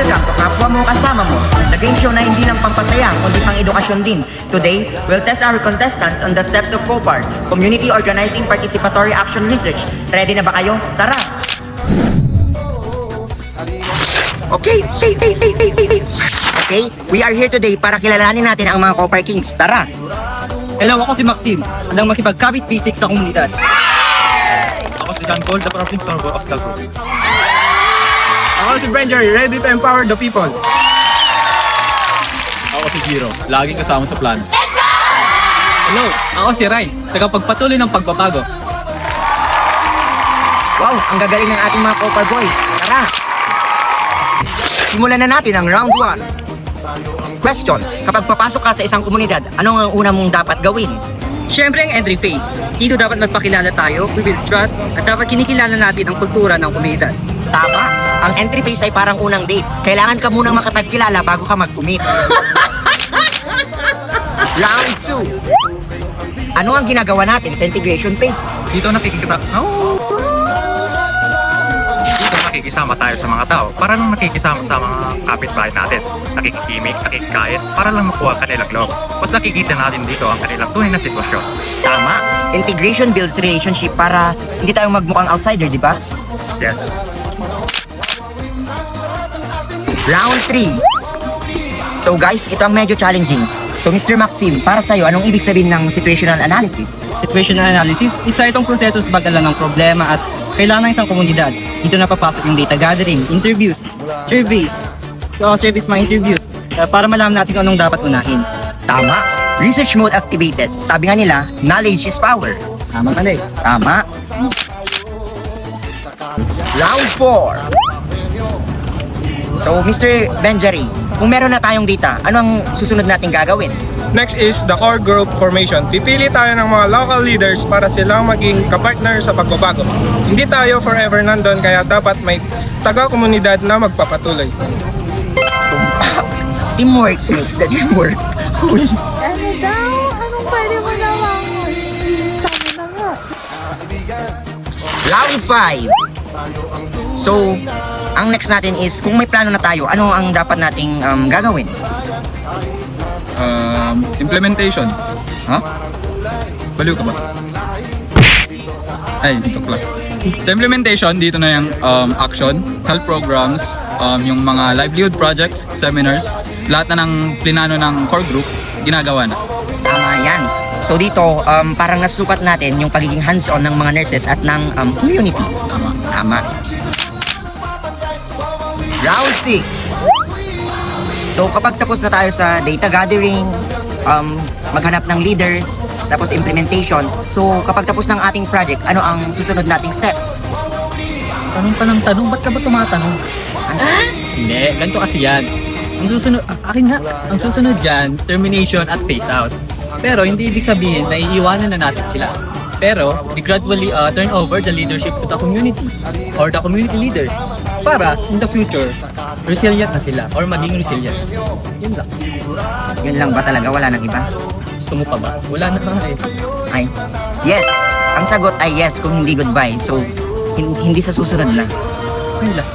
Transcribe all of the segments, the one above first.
Welcome to Kapwa Mo Kasama Mo, the game show na hindi lang pampasaya, kundi pang edukasyon din. Today, we'll test our contestants on the steps of COPAR, Community Organizing Participatory Action Research. Ready na ba kayo? Tara! Okay, we are here today para kilalanin natin ang mga COPAR Kings. Tara! Hello, ako si Maxim, handang makipagkapit P6 sa komunidad. Ako si John Cole, the Province Sorbo of Calgro. Ako si Benjer, ready to empower the people. Ako si Jiro, laging kasama sa plan. Hello, ako si Ryan, tagapagpatuloy ng pagbabago. Wow, ang gagaling ng ating mga COPAR boys. Tara! Simulan na natin ang round 1. Question, kapag papasok ka sa isang komunidad, anong ang una mong dapat gawin? Siyempre ang entry phase. Dito dapat magpakilala tayo, we will trust, at dapat kinikilala natin ang kultura ng komunidad. Tama, ang entry phase ay parang unang date. Kailangan ka munang makapagkilala bago ka mag-commit. Round 2. Ano ang ginagawa natin sa integration phase? Dito nakikisama tayo sa mga tao para lang nakikisama sa mga kapitbahay natin. Nakikikimik, nakikikain para lang makuha ang kanilang loob. Mas nakikita natin dito ang kanilang tunay na sitwasyon. Tama, integration builds relationship para hindi tayo magmukhang outsider, di ba? Yes. Round 3. So guys, ito ang medyo challenging. So Mr. Maxim, para sa'yo, anong ibig sabihin ng situational analysis? Situational analysis, isa itong proseso sa pag-alam ng problema at kailangan ng isang komunidad. Dito na papasok yung data gathering, interviews, surveys, mga interviews, para malaman natin kung anong dapat unahin. Tama, research mode activated. Sabi nga nila, knowledge is power. Tama pala eh. Tama. Round 4. So Mr. Benjari, kung meron na tayong data, ano ang susunod nating gagawin? Next is the core group formation. Pipili tayo ng mga local leaders para silang maging kapartner sa pagbabago. Hindi tayo forever nandun, kaya dapat may taga-komunidad na magpapatuloy. Teamwork makes the dream work. Uy. Ano daw? Anong pwede mo naman? Sabi na nga. Round 5. So, ang next natin is, kung may plano na tayo, ano ang dapat nating gagawin? Implementation. Huh? Baliw ka ba? Ay, dito lang. Sa implementation, dito na yung action, health programs, yung mga livelihood projects, seminars, lahat na ng plinano ng core group, ginagawa na. Tama yan. So dito, parang nasukat natin yung pagiging hands-on ng mga nurses at ng community. Tama. Tama. Round 6. So kapag tapos na tayo sa data gathering, maghanap ng leaders, tapos implementation. So kapag tapos ng ating project, ano ang susunod nating step? Tanong ka ng tanong, ba't ka ba tumatanong? Hindi, ganito kasi yan. Ang susunod, ang susunod dyan, termination at phase out. Pero hindi ibig sabihin na iiwanan na natin sila. Pero we gradually turn over the leadership to the community or the community leaders para in the future, resilient na sila or maging resilient. Yun lang. Yun lang ba talaga? Wala nang iba? Gusto mo pa ba? Wala na pa nga eh. Ay, yes. Ang sagot ay yes kung hindi goodbye. So, hindi sa susunod na. Yun lang.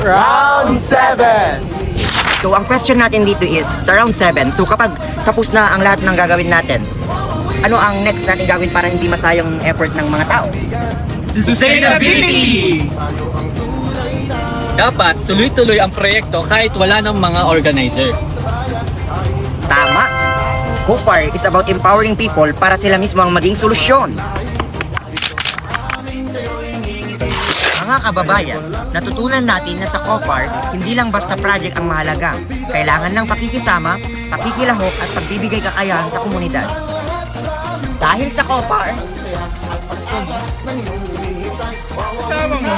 Round 7. So, ang question natin dito is, sa round 7, so kapag tapos na ang lahat ng gagawin natin, ano ang next natin gawin para hindi masayang effort ng mga tao? Sustainability! Dapat tuloy-tuloy ang proyekto kahit wala ng mga organizer. Tama! COPAR is about empowering people para sila mismo ang maging solusyon. Mga kababayan, natutunan natin na sa COPAR, hindi lang basta project ang mahalaga. Kailangan ng pakikisama, pakikilahok at pagbibigay kakayahan sa komunidad. Dahil sa COPAR, Sama mo.